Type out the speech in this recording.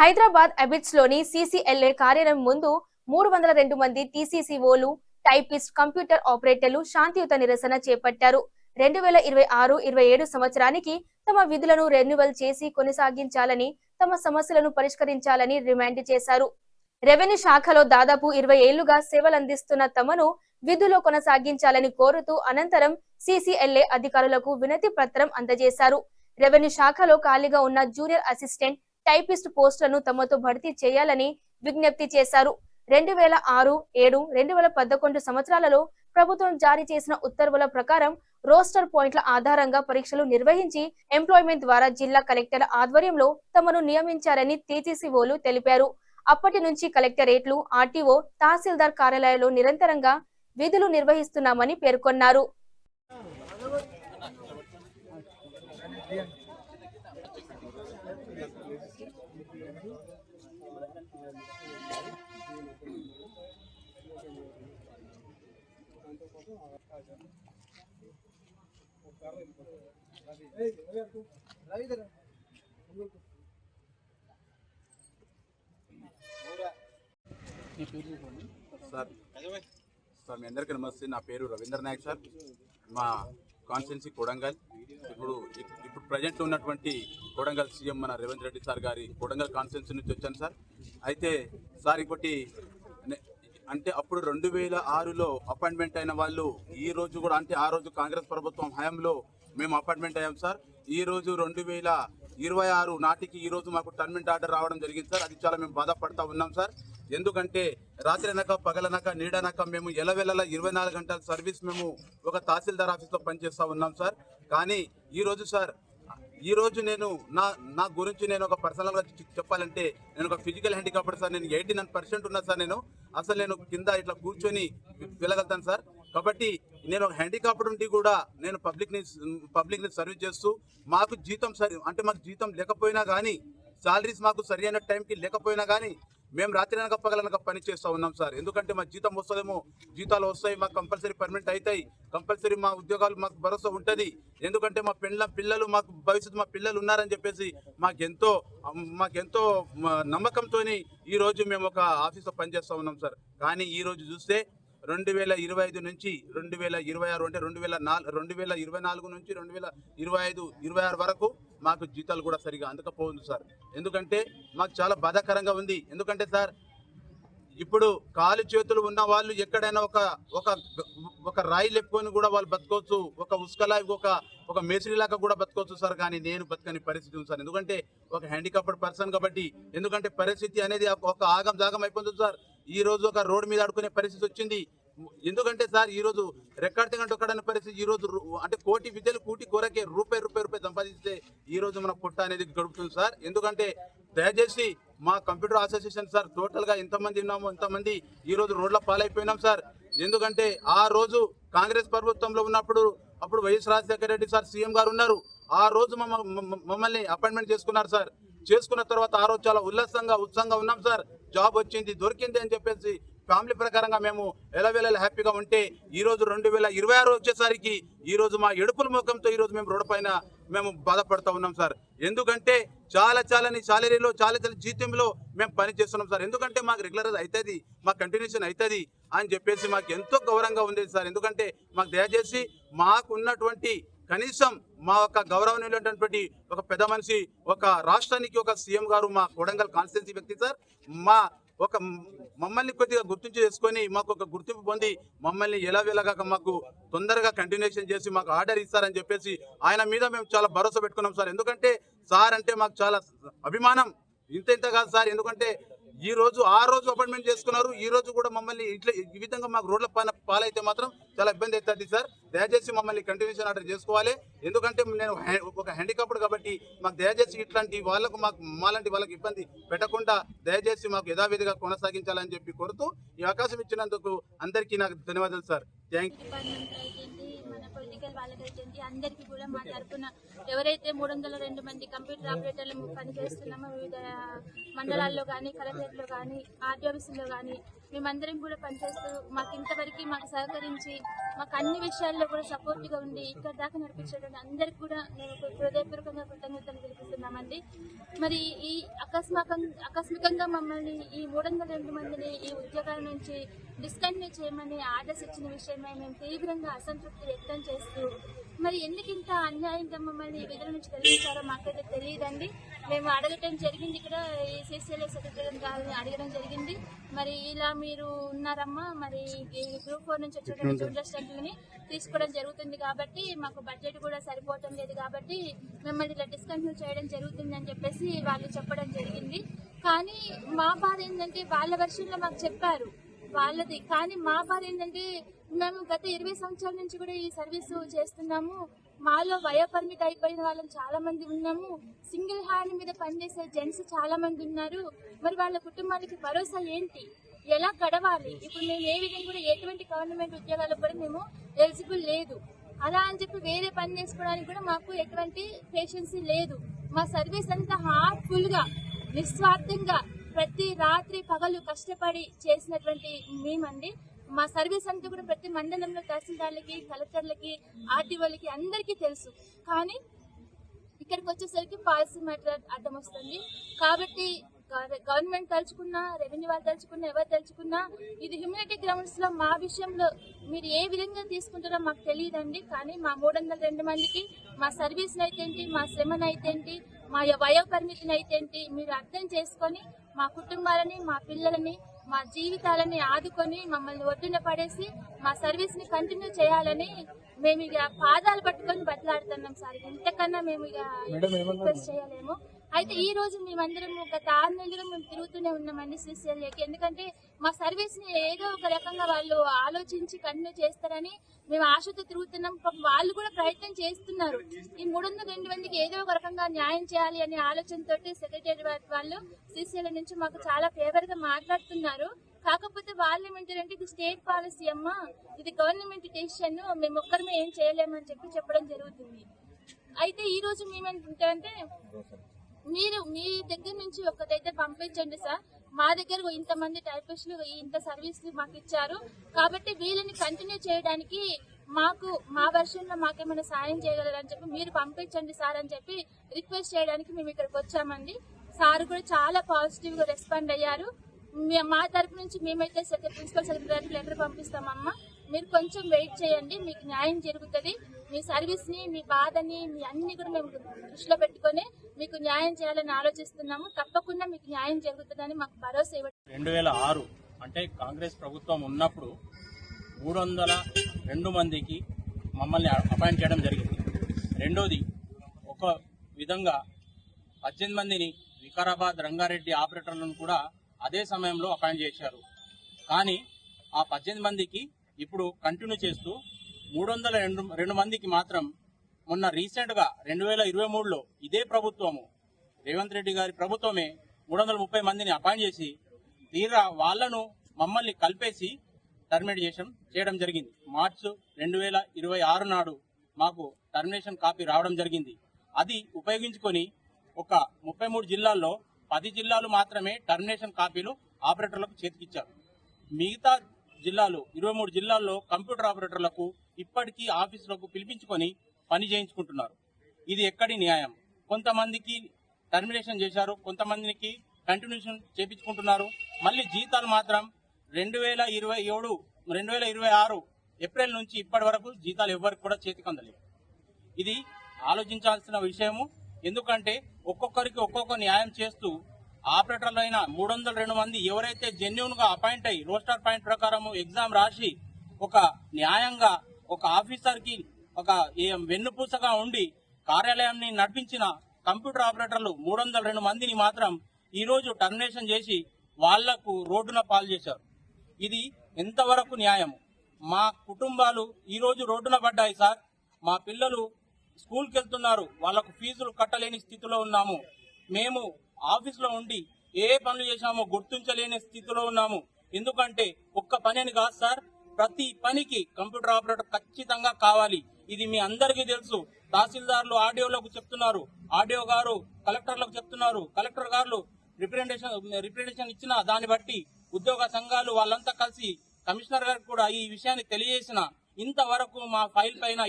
హైదరాబాద్ అబిట్స్ లోని సిసిఎల్ఏ కార్యాలయం ముందు 302 మంది టీసీసీఓలు, టైపిస్ట్, కంప్యూటర్ ఆపరేటర్లు శాంతియుత నిరసన చేపట్టారు. 2026-27 సంవత్సరానికి తమ విధులను రెన్యువల్ చేసి కొనసాగించాలని, తమ సమస్యలను పరిష్కరించాలని డిమాండ్ చేశారు. రెవెన్యూ శాఖలో దాదాపు 20 ఏళ్లుగా సేవలందిస్తున్న తమను విధుల్లో కొనసాగించాలని కోరుతూ అనంతరం సిసిఎల్ఏ అధికారులకు వినతి పత్రం అందజేశారు. రెవెన్యూ శాఖలో ఖాళీగా ఉన్న జూనియర్ అసిస్టెంట్, టైపిస్ట్ పోస్టులను తమతో భర్తీ చేయాలని విజ్ఞప్తి చేశారు. 2006, 7, 2011 సంవత్సరాలలో ప్రభుత్వం జారీ చేసిన ఉత్తర్వుల ప్రకారం రోస్టర్ పాయింట్ల ఆధారంగా పరీక్షలు నిర్వహించి ఎంప్లాయ్మెంట్ ద్వారా జిల్లా కలెక్టర్ ఆధ్వర్యంలో తమను నియమించారని టీసీసీఓలు తెలిపారు. అప్పటి నుంచి కలెక్టరేట్లు, ఆర్టీఓ, తహసీల్దార్ కార్యాలయాల్లో నిరంతరంగా విధులు నిర్వహిస్తున్నామని పేర్కొన్నారు. సార్ మీ అందరికీ నమస్తే. నా పేరు రవీంద్ర నాయక్ సార్. మా కాన్స్టిట్యున్సీ కొడంగల్. ఇప్పుడు ప్రజెంట్ ఉన్నటువంటి కొడంగల్ సీఎం మన రేవంత్ రెడ్డి సార్ గారి కొడంగల్ కాన్స్టిట్యున్సీ నుంచి వచ్చాను సార్. అయితే సార్ ఇంకోటి అంటే అప్పుడు 2006లో అపాయింట్మెంట్ అయిన వాళ్ళు ఈ రోజు కూడా, అంటే ఆ రోజు కాంగ్రెస్ ప్రభుత్వం హయాంలో మేము అపాయింట్మెంట్ అయ్యాం సార్. ఈ రోజు 2026 నాటికి ఈ రోజు మాకు టర్మినెంట్ ఆర్డర్ రావడం జరిగింది సార్. అది చాలా మేము బాధపడతా ఉన్నాం సార్. ఎందుకంటే రాత్రి అనక పగలనక నీడనక మేము ఎలవెల్లలా 24 గంటల సర్వీస్ మేము ఒక తహసీల్దార్ ఆఫీస్లో పనిచేస్తూ ఉన్నాం సార్. కానీ ఈరోజు సార్, ఈరోజు నేను నా గురించి నేను ఒక పర్సనల్గా చెప్పాలంటే నేను ఒక ఫిజికల్ హ్యాండిక్యాప్డ్ సార్. నేను 89% ఉన్నా సార్. నేను కింద ఇట్లా కూర్చొని వెళ్ళగలుగుతాను సార్. కాబట్టి నేను ఒక హ్యాండిక్యాప్డ్ ఉండి కూడా నేను పబ్లిక్ని సర్వీస్ చేస్తూ మాకు జీతం మాకు జీతం లేకపోయినా కానీ, సాలరీస్ మాకు సరి అయిన టైంకి లేకపోయినా కానీ మేము రాత్రి అనక పగలనక పని చేస్తూ ఉన్నాం సార్. ఎందుకంటే మా జీతం వస్తుందేమో, జీతాలు వస్తాయి, మాకు కంపల్సరీ పర్మనెంట్ అవుతాయి, కంపల్సరీ మా ఉద్యోగాలు మాకు భరోసా ఉంటుంది. ఎందుకంటే మా పిల్లలు మాకు భవిష్యత్తు మా పిల్లలు ఉన్నారని చెప్పేసి మాకెంతో నమ్మకంతో ఈరోజు మేము ఒక ఆఫీస్లో పనిచేస్తూ ఉన్నాం సార్. కానీ ఈరోజు చూస్తే 2025 నుంచి 2026 అంటే 2024 నుంచి 2025-26 వరకు మాకు జీతాలు కూడా సరిగా అందకపోతుంది సార్. ఎందుకంటే మాకు చాలా బాధాకరంగా ఉంది. ఎందుకంటే సార్, ఇప్పుడు కాలు చేతులు ఉన్న వాళ్ళు ఎక్కడైనా ఒక రాయి లేపుకొని కూడా వాళ్ళు బతకవచ్చు, ఒక ఉస్కలా ఒక మేసిరిలాగా కూడా బతకవచ్చు సార్. కానీ నేను బతకని పరిస్థితి ఉంది సార్. ఎందుకంటే ఒక హ్యాండిక్యాప్డ్ పర్సన్ కాబట్టి. ఎందుకంటే పరిస్థితి అనేది ఒక ఆగం జాగం అయిపోతుంది సార్. ఈ రోజు ఒక రోడ్డు మీద ఆడుకునే పరిస్థితి వచ్చింది. ఎందుకంటే సార్, ఈరోజు రెక్కాడితే గంట ఒక్కడనే పరిస్థితి. ఈరోజు అంటే కోటి విద్యలు కూటి కొరకే రూపాయి సంపాదిస్తే ఈరోజు మన పొట్ట అనేది గడుపుతుంది సార్. ఎందుకంటే దయచేసి మా కంప్యూటర్ అసోసియేషన్ సార్ టోటల్గా ఎంతమంది ఉన్నామో ఎంతమంది ఈరోజు రోడ్ల పాలైపోయినాం సార్. ఎందుకంటే ఆ రోజు కాంగ్రెస్ ప్రభుత్వంలో ఉన్నప్పుడు అప్పుడు YS Rajasekhara Reddy sir CM గారు ఉన్నారు. ఆ రోజు మమ్మల్ని అపాయింట్మెంట్ చేసుకున్నారు సార్. చేసుకున్న తర్వాత ఆ రోజు చాలా ఉత్సాహంగా ఉన్నాం సార్. జాబ్ వచ్చింది, దొరికింది అని చెప్పేసి ఫ్యామిలీ ప్రకారంగా మేము ఎలవేళ హ్యాపీగా ఉంటే ఈరోజు 2026 వచ్చేసరికి ఈరోజు మా ఎడుపుల ముఖంతో ఈరోజు మేము రోడ్డు పైన మేము బాధపడుతూ ఉన్నాం సార్. ఎందుకంటే చాలాని సాలరీలో చాలా జీతంలో మేము పని చేస్తున్నాం సార్. ఎందుకంటే మాకు రెగ్యులర్ అవుతుంది, మాకు కంటిన్యూషన్ అవుతుంది అని చెప్పేసి మాకు ఎంతో గౌరవంగా ఉంది సార్. ఎందుకంటే మాకు దయచేసి మాకున్నటువంటి కనీసం మా యొక్క గౌరవనీయులైనటువంటి ఒక పెద్ద మనిషి, ఒక రాష్ట్రానికి ఒక సీఎం గారు మా కొడంగల్ కాన్స్టిట్యున్సీ వ్యక్తి సార్, మమ్మల్ని కొద్దిగా గుర్తించి చేసుకొని మాకు ఒక గుర్తింపు పొంది మమ్మల్ని ఎలాగ మాకు తొందరగా కంటిన్యూషన్ చేసి మాకు ఆర్డర్ ఇస్తారని చెప్పేసి ఆయన మీద మేము చాలా భరోసా పెట్టుకున్నాం సార్. ఎందుకంటే సార్ అంటే మాకు చాలా అభిమానం. ఇంత కాదు సార్. ఎందుకంటే ఆ రోజు అపాయింట్మెంట్ చేసుకున్నారు, ఈ రోజు కూడా మమ్మల్ని ఇట్లా ఈ విధంగా మాకు రోడ్ల పైన పాలైతే మాత్రం చాలా ఇబ్బంది అవుతుంది సార్. దయచేసి మమ్మల్ని కంటిన్యూషన్ ఆర్డర్ చేసుకోవాలి. ఎందుకంటే నేను ఒక హ్యాండిక్యాప్డ్ కాబట్టి మాకు దయచేసి ఇట్లాంటి వాళ్ళకు మాలాంటి వాళ్ళకి ఇబ్బంది పెట్టకుండా దయచేసి మాకు యథావిధిగా కొనసాగించాలని చెప్పి కోరుతూ ఈ అవకాశం ఇచ్చినందుకు అందరికీ నాకు ధన్యవాదాలు సార్. Thank you. పొలిటికల్ వాళ్ళకైతే అందరికీ కూడా మా తరఫున ఎవరైతే 302 మంది కంప్యూటర్ ఆపరేటర్లు పనిచేస్తున్నామో వివిధ మండలాల్లో కానీ, కలెక్టరేట్లో కానీ, ఆర్టీ ఆఫీసుల్లో కానీ మేమందరం కూడా పనిచేస్తూ మాకు ఇంతవరకు మాకు సహకరించి మాకు అన్ని విషయాల్లో కూడా సపోర్ట్గా ఉండి ఇక్కడ దాకా నడిపించేటువంటి అందరికి కూడా మేము హృదయపూర్వకంగా కృతజ్ఞతలు తెలిపిస్తున్నామండి. మరి ఈ ఆకస్మికంగా మమ్మల్ని ఈ 302 మందిని ఈ ఉద్యోగాల నుంచి డిస్కంటిన్యూ చేయమని ఆర్డర్స్ ఇచ్చిన విషయమై మేము తీవ్రంగా అసంతృప్తి వ్యక్తం చేస్తూ మరి ఎందుకు ఇంత అన్యాయంగా మమ్మల్ని ఈ విధుల నుంచి తొలగించారో మాకైతే తెలియదండి. మేము అడగటం జరిగింది, ఇక్కడ ఈ CCLA సెక్రటరీ గారిని అడగడం జరిగింది. మరి ఇలా మీరు ఉన్నారమ్మా, మరి ఈ గ్రూప్ 4 నుంచి వచ్చేటువంటి జూనియర్ స్టూడెంట్లని తీసుకోవడం జరుగుతుంది కాబట్టి మాకు బడ్జెట్ కూడా సరిపోవటం లేదు కాబట్టి మిమ్మల్ని ఇలా డిస్కంటిన్యూ చేయడం జరుగుతుంది అని చెప్పేసి వాళ్ళు చెప్పడం జరిగింది. కానీ మా బాధ ఏంటంటే వాళ్ళ వర్షన్లో మాకు చెప్పారు వాళ్ళది, కానీ మా బాధ ఏంటంటే మేము గత 20 సంవత్సరాల నుంచి కూడా ఈ సర్వీసు చేస్తున్నాము. మాలో వయోపరిమితి అయిపోయిన వాళ్ళని చాలా మంది ఉన్నాము. సింగిల్ హ్యాండ్ మీద పనిచేసే జెంట్స్ చాలా మంది ఉన్నారు. మరి వాళ్ళ కుటుంబాలకి భరోసా ఏంటి, ఎలా గడవాలి? ఇప్పుడు మేము ఏ విధంగా కూడా ఎటువంటి గవర్నమెంట్ ఉద్యోగాలకు కూడా మేము ఎలిజిబుల్ లేదు. అలా అని చెప్పి వేరే పని చేసుకోవడానికి కూడా మాకు ఎటువంటి పేషెన్సీ లేదు. మా సర్వీస్ అంతా హార్ట్ఫుల్ గా నిస్వార్థంగా ప్రతి రాత్రి పగలు కష్టపడి చేసినటువంటి మేమండి. మా సర్వీస్ అంతా కూడా ప్రతి మండలంలో తహసీల్దార్లకి, కలెక్టర్లకి, ఆర్టీఓలకి అందరికీ తెలుసు. కానీ ఇక్కడికి వచ్చేసరికి పాలసీ మ్యాటర్ అడ్డం వస్తుంది. కాబట్టి గవర్నమెంట్ తలుచుకున్నా, రెవెన్యూ వాళ్ళు తలుచుకున్నా, ఎవరు తలుచుకున్నా ఇది హ్యూమినిటీ గ్రౌండ్స్ లో మా విషయంలో మీరు ఏ విధంగా తీసుకుంటారో మాకు తెలియదండి. కానీ మా 302 మందికి మా సర్వీస్ నైతేంటి, మా శ్రమనైతేంటి, మా వయోపరిమితిని అయితేంటి మీరు అర్థం చేసుకొని మా కుటుంబాలని, మా పిల్లలని, మా జీవితాలని ఆదుకొని మమ్మల్ని ఒడ్డున పడేసి మా సర్వీస్ ని కంటిన్యూ చేయాలని మేము ఇక పాదాలు పట్టుకొని బట్లాడుతున్నాం సార్. ఇంతకన్నా మేము ఇక రిక్వెస్ట్ చేయలేము. అయితే ఈ రోజు మేమందరం గత 6 నెలలుగా మేము తిరుగుతూనే ఉన్నామండి CCLAకి. ఎందుకంటే మా సర్వీస్ ని ఏదో ఒక రకంగా వాళ్ళు ఆలోచించి కంటిన్యూ చేస్తారని మేము ఆశతో తిరుగుతున్నాం. వాళ్ళు కూడా ప్రయత్నం చేస్తున్నారు. ఈ 302 మందికి ఏదో ఒక రకంగా న్యాయం చేయాలి అనే ఆలోచనతోటి సెక్రటరీ వాళ్ళు CCLA నుంచి మాకు చాలా ఫేవర్ గా మాట్లాడుతున్నారు. కాకపోతే వాళ్ళు ఏమంటారంటే ఇది స్టేట్ పాలసీ అమ్మా, ఇది గవర్నమెంట్ డెసిషన్, మేము ఒక్కరమే ఏం చేయలేమని చెప్పడం జరుగుతుంది. అయితే ఈ రోజు మేమేంటంటే మీరు మీ దగ్గర నుంచి ఒక్కటైతే పంపించండి సార్. మా దగ్గర ఇంతమంది టైపిస్టులు ఇంత సర్వీసులు మాకు ఇచ్చారు కాబట్టి వీళ్ళని కంటిన్యూ చేయడానికి మాకు మా వర్షన్లో మాకేమైనా సాయం చేయగలరని చెప్పి మీరు పంపించండి సార్ అని చెప్పి రిక్వెస్ట్ చేయడానికి మేము ఇక్కడికి వచ్చామండి. సార్ కూడా చాలా పాజిటివ్ గా రెస్పాండ్ అయ్యారు. మా తరపు నుంచి మేమైతే ప్రిన్సిపల్ సెక్రటరీకి లెటర్ పంపిస్తామమ్మా, మీరు కొంచెం వెయిట్ చేయండి, మీకు న్యాయం జరుగుతుంది. మీ సర్వీస్ ని, మీ బాధని, మీ అన్ని కూడా మేము దృష్టిలో పెట్టుకుని మీకు న్యాయం చేయాలని ఆలోచిస్తున్నాము. తప్పకుండా మీకు న్యాయం జరుగుతుందని మాకు భరోసా ఇవ్వండి. 2006 అంటే కాంగ్రెస్ ప్రభుత్వం ఉన్నప్పుడు 302 మందికి మమ్మల్ని అపాయింట్ చేయడం జరిగింది. రెండోది ఒక విధంగా 18 మందిని వికారాబాద్ రంగారెడ్డి ఆపరేటర్లను కూడా అదే సమయంలో అపాయింట్ చేశారు. కానీ ఆ 18 మందికి ఇప్పుడు కంటిన్యూ చేస్తూ 302 మందికి మాత్రం మొన్న రీసెంట్ గా 2023లో ఇదే ప్రభుత్వము, రేవంత్ రెడ్డి గారి ప్రభుత్వమే 330 మందిని అపాయింట్ చేసి తీరా వాళ్లను మమ్మల్ని కలిపేసి టర్మినేషన్ చేయడం జరిగింది. మార్చి 2026 నాడు మాకు టర్మినేషన్ కాపీ రావడం జరిగింది. అది ఉపయోగించుకొని ఒక 33 జిల్లాల్లో 10 జిల్లాలు మాత్రమే టర్మినేషన్ కాపీలు ఆపరేటర్లకు చేతికిచ్చారు. మిగతా జిల్లాలు 23 జిల్లాల్లో కంప్యూటర్ ఆపరేటర్లకు ఇప్పటికీ ఆఫీసులకు పిలిపించుకొని పని చేయించుకుంటున్నారు. ఇది ఎక్కడి న్యాయం? కొంతమందికి టర్మినేషన్ చేశారు, కొంతమందికి కంటిన్యూషన్ చేపించుకుంటున్నారు. మళ్ళీ జీతాలు మాత్రం 2026 ఏప్రిల్ నుంచి ఇప్పటి వరకు జీతాలు ఎవరికి కూడా చేతికి అందలేదు. ఇది ఆలోచించాల్సిన విషయము. ఎందుకంటే ఒక్కొక్కరికి ఒక్కొక్క న్యాయం చేస్తూ ఆపరేటర్లైన 302 మంది ఎవరైతే జెన్యూన్ గా అపాయింట్ అయ్యి రోస్టర్ పాయింట్ ప్రకారం ఎగ్జామ్ రాసి ఒక న్యాయంగా ఒక ఆఫీసర్ కి ఒక వెన్నుపూసగా ఉండి కార్యాలయాన్ని నడిపించిన కంప్యూటర్ ఆపరేటర్లు 302 మందిని మాత్రం ఈ రోజు టర్మినేషన్ చేసి వాళ్లకు రోడ్డున పాలు చేశారు. ఇది ఎంతవరకు న్యాయం? మా కుటుంబాలు ఈ రోజు రోడ్డున పడ్డాయి సార్. మా పిల్లలు స్కూల్కి వెళ్తున్నారు, వాళ్లకు ఫీజులు కట్టలేని స్థితిలో ఉన్నాము. మేము ఆఫీసులో ఉండి ఏ పనులు చేశామో గుర్తించలేని స్థితిలో ఉన్నాము. ఎందుకంటే ఒక్క పని అని కాదు సార్, ప్రతి పనికి కంప్యూటర్ ఆపరేటర్ ఖచ్చితంగా కావాలి. ఇది మీ అందరికీ తెలుసు. తహసీల్దార్లు ఆర్డీఓలకు చెప్తున్నారు, ఆర్డీఓ గారు కలెక్టర్లకు చెప్తున్నారు, కలెక్టర్ గారు రిప్రజెంటేషన్ ఇచ్చిన దాన్ని బట్టి ఉద్యోగ సంఘాలు వాళ్ళంతా కలిసి కమిషనర్ గారికి కూడా ఈ విషయాన్ని తెలియజేసిన ఇంతవరకు మా ఫైల్ పైన